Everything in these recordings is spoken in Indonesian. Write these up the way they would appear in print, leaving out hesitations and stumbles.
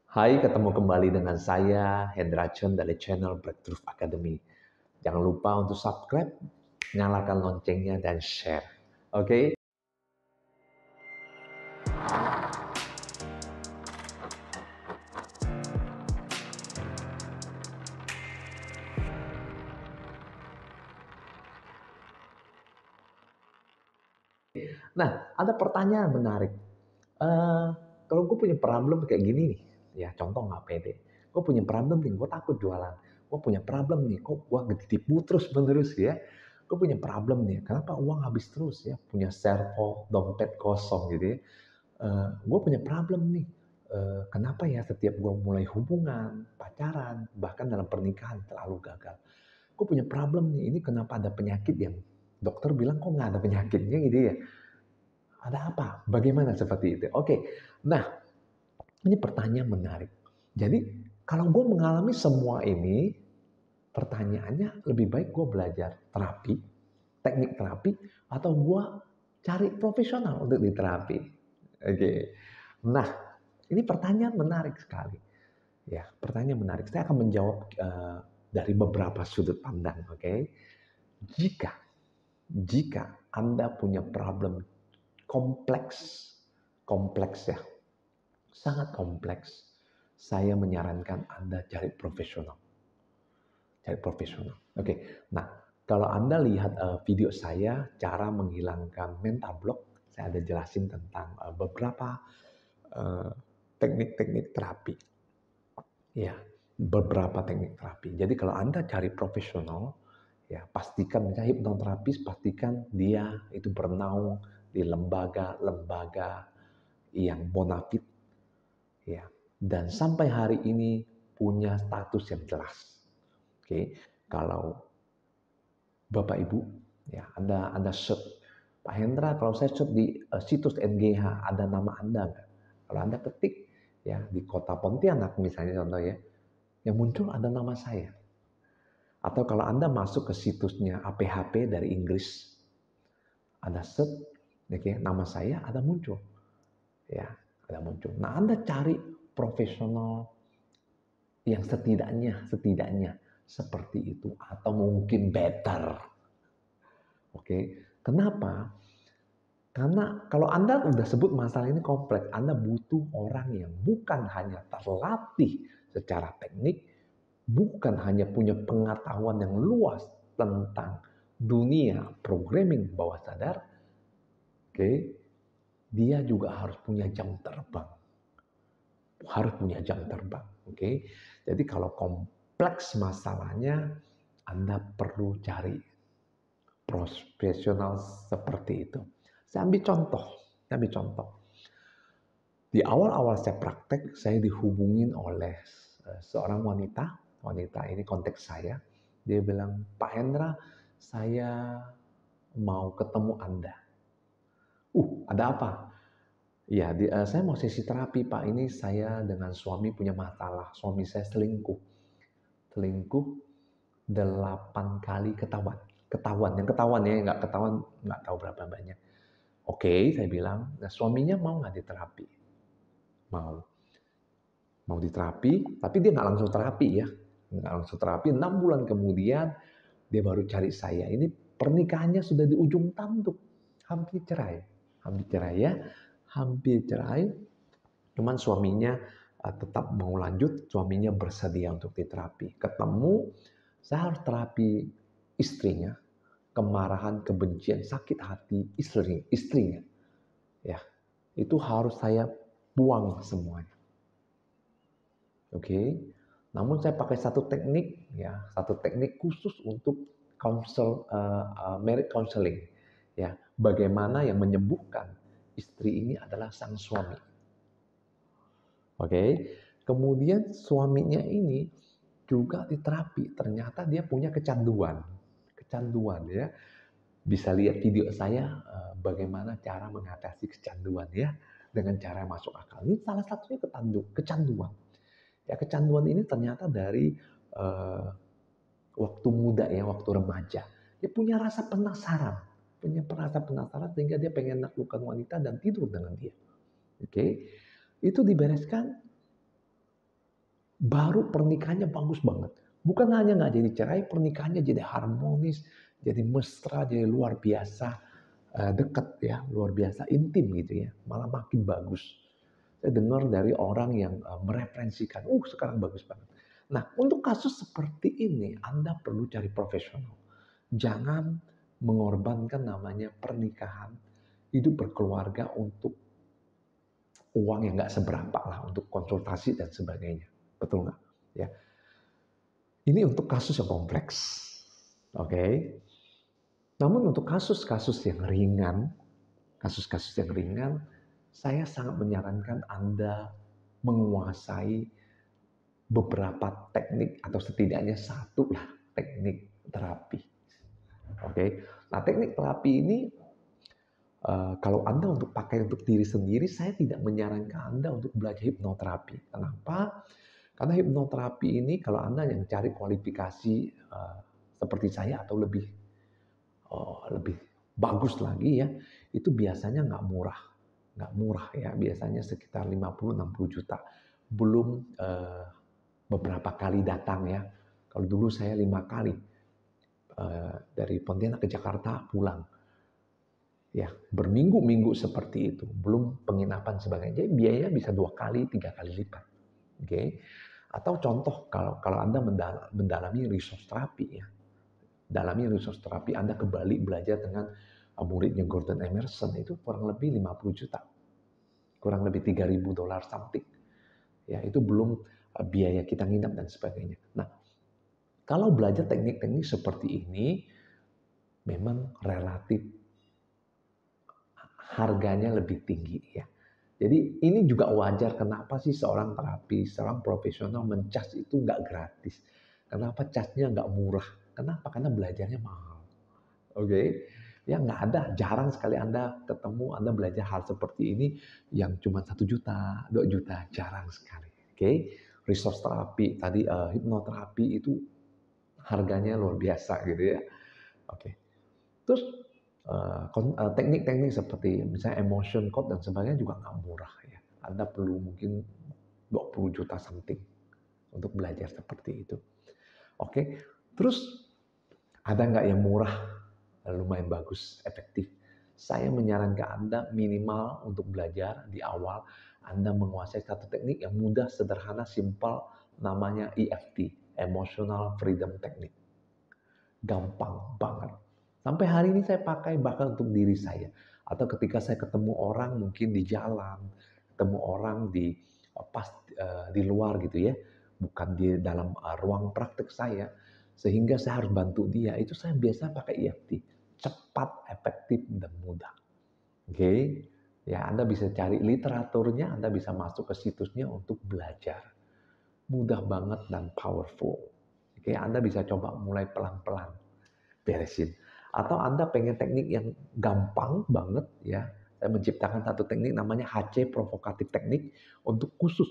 Hai, ketemu kembali dengan saya, Hendra Chun dari channel Breakthrough Academy. Jangan lupa untuk subscribe, nyalakan loncengnya, dan share. Oke? Nah, ada pertanyaan menarik. Eh, Kalau gue punya problem kayak gini nih, ya contoh nggak pede. Gue punya problem nih, gue takut jualan. Gue punya problem nih, kok gue ditipu terus menerus ya. Gue punya problem nih, kenapa uang habis terus ya? Punya servo, dompet kosong gitu ya. Gue punya problem nih. Kenapa ya setiap gue mulai hubungan, pacaran, bahkan dalam pernikahan selalu gagal. Gue punya problem nih, ini kenapa ada penyakit yang dokter bilang kok nggak ada penyakitnya gitu ya. Ada apa? Bagaimana seperti itu? Oke, nah ini pertanyaan menarik. Jadi kalau gue mengalami semua ini, pertanyaannya lebih baik gue belajar terapi, teknik terapi, atau gue cari profesional untuk diterapi. Oke, nah ini pertanyaan menarik sekali. Ya, pertanyaan menarik. Saya akan menjawab dari beberapa sudut pandang. Oke, jika jika Anda punya problem kompleks, kompleks ya, sangat kompleks, saya menyarankan Anda cari profesional. Cari profesional. Oke, nah kalau Anda lihat video saya, cara menghilangkan mental block, saya ada jelasin tentang beberapa eh, teknik-teknik terapi. Ya, beberapa teknik terapi. Jadi kalau Anda cari profesional, ya pastikan misalnya hipnoterapis, pastikan dia itu bernaung di lembaga-lembaga yang bonafit, ya, dan sampai hari ini punya status yang jelas. Oke, kalau Bapak Ibu, ya Anda search Pak Hendra, kalau saya search di situs NGH ada nama Anda nggak? Kalau Anda ketik ya di kota Pontianak misalnya contoh ya, yang muncul ada nama saya. Atau kalau Anda masuk ke situsnya APHP dari Inggris, Anda search, okay, nama saya ada muncul. Ya, ada muncul. Nah, Anda cari profesional yang setidaknya seperti itu atau mungkin better. Oke, kenapa? Karena kalau Anda sudah sebut masalah ini kompleks, Anda butuh orang yang bukan hanya terlatih secara teknik, bukan hanya punya pengetahuan yang luas tentang dunia programming bawah sadar, oke, dia juga harus punya jam terbang. Harus punya jam terbang, oke. Jadi kalau kompleks masalahnya, Anda perlu cari profesional seperti itu. Saya ambil contoh, Di awal-awal saya praktek, saya dihubungin oleh seorang wanita. Wanita ini konteks saya. Dia bilang, Pak Hendra, saya mau ketemu Anda. Ada apa? Ya, saya mau sesi terapi, Pak. Ini saya dengan suami punya masalah. Suami saya selingkuh. Selingkuh 8 kali ketahuan. Yang ketahuan ya, nggak ketahuan, nggak tahu berapa banyak. Oke, saya bilang, nah suaminya mau nggak diterapi? Mau. Mau diterapi, tapi dia nggak langsung terapi ya. Nggak langsung terapi, 6 bulan kemudian dia baru cari saya. Ini pernikahannya sudah di ujung tanduk. Hampir cerai. Hampir cerai ya. Hampir cerai. Cuman suaminya tetap mau lanjut, suaminya bersedia untuk diterapi. Ketemu, saya harus terapi istrinya, kemarahan, kebencian, sakit hati istrinya. Ya, itu harus saya buang semuanya. Oke. Namun saya pakai satu teknik ya, satu teknik khusus untuk marriage counseling. Ya, bagaimana yang menyembuhkan istri ini adalah sang suami. Oke. Kemudian suaminya ini juga diterapi. Ternyata dia punya kecanduan. Kecanduan ya. Bisa lihat video saya bagaimana cara mengatasi kecanduan ya dengan cara masuk akal. Ini salah satunya kecanduan. Ya, kecanduan ini ternyata dari waktu muda ya, waktu remaja. Dia punya rasa penasaran, sehingga dia pengen menaklukkan wanita dan tidur dengan dia. Oke, itu dibereskan baru pernikahannya bagus banget. Bukan hanya nggak jadi cerai, pernikahannya jadi harmonis, jadi mesra, jadi luar biasa dekat ya, luar biasa intim gitu ya, malah makin bagus. Saya dengar dari orang yang mereferensikan, sekarang bagus banget. Nah, untuk kasus seperti ini, Anda perlu cari profesional. Jangan mengorbankan namanya pernikahan, hidup berkeluarga untuk uang yang nggak seberapa lah, untuk konsultasi dan sebagainya. Betul nggak? Ya. Ini untuk kasus yang kompleks. Oke. Namun untuk kasus-kasus yang ringan, saya sangat menyarankan Anda menguasai beberapa teknik atau setidaknya satu lah teknik terapi. Oke. Nah, teknik terapi ini kalau Anda untuk pakai untuk diri sendiri, saya tidak menyarankan Anda untuk belajar hipnoterapi. Kenapa? Karena hipnoterapi ini kalau Anda yang cari kualifikasi seperti saya atau lebih bagus lagi ya, itu biasanya nggak murah ya, biasanya sekitar 50-60 juta. Belum beberapa kali datang ya. Kalau dulu saya 5 kali dari Pontianak ke Jakarta pulang. Ya, berminggu-minggu seperti itu, belum penginapan sebagainya. Jadi biayanya bisa 2 kali, 3 kali lipat. Oke. Atau contoh kalau Anda mendalami resource terapi ya. Dalami resource terapi, Anda ke Bali belajar dengan muridnya Gordon Emerson, itu kurang lebih 50 juta. Kurang lebih $3.000 something. Ya, itu belum biaya kita nginap dan sebagainya. Nah, kalau belajar teknik-teknik seperti ini, memang relatif harganya lebih tinggi ya. Jadi ini juga wajar kenapa sih seorang terapis, seorang profesional mencas itu nggak gratis. Kenapa casnya nggak murah? Kenapa? Karena belajarnya mahal. Oke. Ya nggak ada, jarang sekali Anda ketemu, Anda belajar hal seperti ini yang cuma 1 juta, 2 juta, jarang sekali. Oke. Resource terapi, tadi hipnoterapi itu harganya luar biasa gitu ya. Oke. Terus teknik-teknik seperti misalnya emotion code dan sebagainya juga nggak murah ya. Anda perlu mungkin 20 juta something untuk belajar seperti itu. Oke. Terus ada nggak yang murah, lumayan bagus, efektif? Saya menyarankan Anda minimal untuk belajar di awal, Anda menguasai satu teknik yang mudah, sederhana, simpel, namanya EFT, Emotional Freedom Technique. Gampang banget. Sampai hari ini saya pakai bahkan untuk diri saya. Atau ketika saya ketemu orang mungkin di jalan, ketemu orang di luar gitu ya, bukan di dalam ruang praktek saya, sehingga saya harus bantu dia. Itu saya biasa pakai EFT, cepat, efektif, dan mudah. Oke, ya Anda bisa cari literaturnya, Anda bisa masuk ke situsnya untuk belajar. Mudah banget dan powerful. Oke, Anda bisa coba mulai pelan-pelan beresin. Atau Anda pengen teknik yang gampang banget ya. Saya menciptakan satu teknik namanya HC Provocative Technique untuk khusus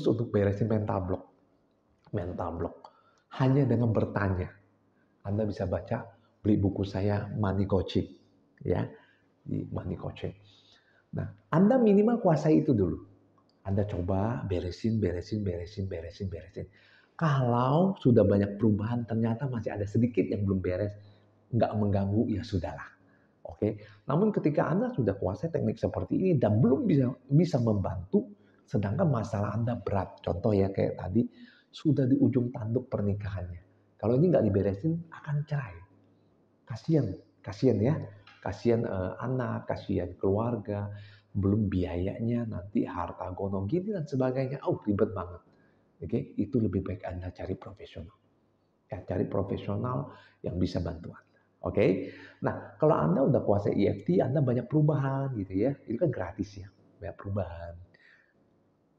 untuk beresin mental block. Mental block. Hanya dengan bertanya. Anda bisa baca, beli buku saya Money Coaching ya, di Money Coaching. Nah, Anda minimal kuasai itu dulu. Anda coba beresin. Kalau sudah banyak perubahan, ternyata masih ada sedikit yang belum beres, nggak mengganggu, ya sudahlah. Oke. Namun ketika Anda sudah kuasai teknik seperti ini dan belum bisa membantu, sedangkan masalah Anda berat, contoh ya kayak tadi, sudah di ujung tanduk pernikahannya. Kalau ini nggak diberesin, akan cerai. Kasian ya. Kasian anak, kasian keluarga, belum biayanya, nanti harta gono gini dan sebagainya. Ribet banget. Oke, itu lebih baik Anda cari profesional. Ya, cari profesional yang bisa bantu Anda. Oke. Nah, kalau Anda udah kuasai EFT, Anda banyak perubahan gitu ya. Itu kan gratis ya, banyak perubahan.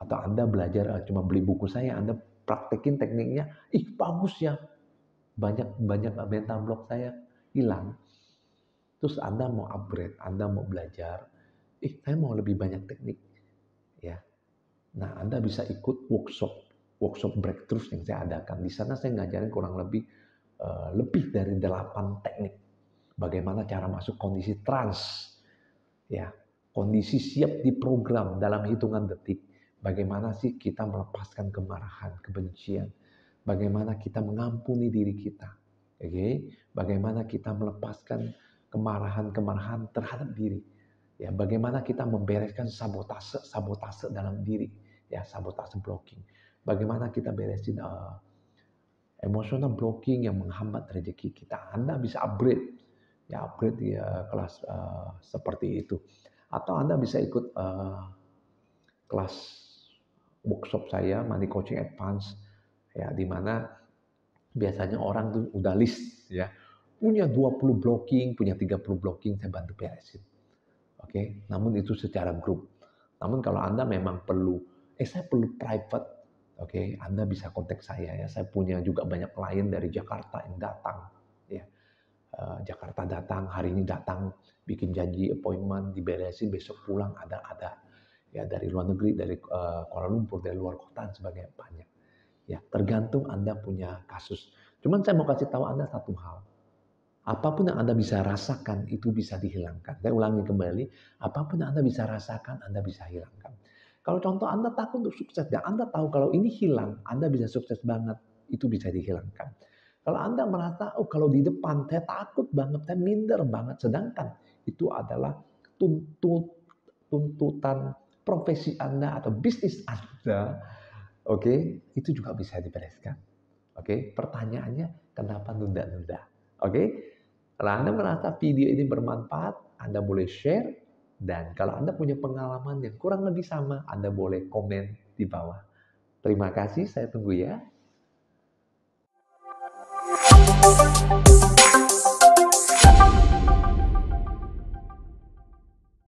Atau Anda belajar cuma beli buku saya, Anda praktekin tekniknya, bagus ya. Banyak mental block saya hilang. Terus Anda mau upgrade, Anda mau belajar, saya mau lebih banyak teknik. Ya. Nah, Anda bisa ikut workshop breakthrough yang saya adakan. Di sana saya ngajarin kurang lebih dari 8 teknik. Bagaimana cara masuk kondisi trance. Ya, kondisi siap diprogram dalam hitungan detik. Bagaimana sih kita melepaskan kemarahan, kebencian? Bagaimana kita mengampuni diri kita? Oke, bagaimana kita melepaskan kemarahan-kemarahan terhadap diri? Ya, bagaimana kita membereskan sabotase dalam diri? Ya, sabotase blocking. Bagaimana kita beresin emotional blocking yang menghambat rezeki kita. Anda bisa upgrade, ya upgrade di kelas seperti itu. Atau Anda bisa ikut kelas workshop saya, Money Coaching Advance, ya di mana biasanya orang tuh udah list, ya punya 20 blocking, punya 30 blocking, saya bantu beresin. Oke, namun itu secara grup. Namun kalau Anda memang perlu, saya perlu private, oke, Anda bisa kontak saya ya. Saya punya juga banyak klien dari Jakarta yang datang, ya. Jakarta datang, hari ini datang, bikin janji appointment, diberesin, besok pulang ada. Ya dari luar negeri, dari Kuala Lumpur, dari luar kota, dan sebagainya banyak. Ya tergantung Anda punya kasus. Cuman saya mau kasih tahu Anda satu hal. Apapun yang Anda bisa rasakan itu bisa dihilangkan. Saya ulangi kembali, apapun yang Anda bisa rasakan, Anda bisa hilangkan. Kalau contoh Anda takut untuk sukses dan Anda tahu kalau ini hilang, Anda bisa sukses banget, itu bisa dihilangkan. Kalau Anda merasa, oh kalau di depan saya takut banget, saya minder banget, sedangkan itu adalah tuntutan profesi Anda atau bisnis Anda, oke, itu juga bisa dibereskan. Oke, pertanyaannya kenapa nunda-nunda? Oke, kalau Anda merasa video ini bermanfaat, Anda boleh share. Dan kalau Anda punya pengalaman yang kurang lebih sama, Anda boleh komen di bawah. Terima kasih, saya tunggu ya.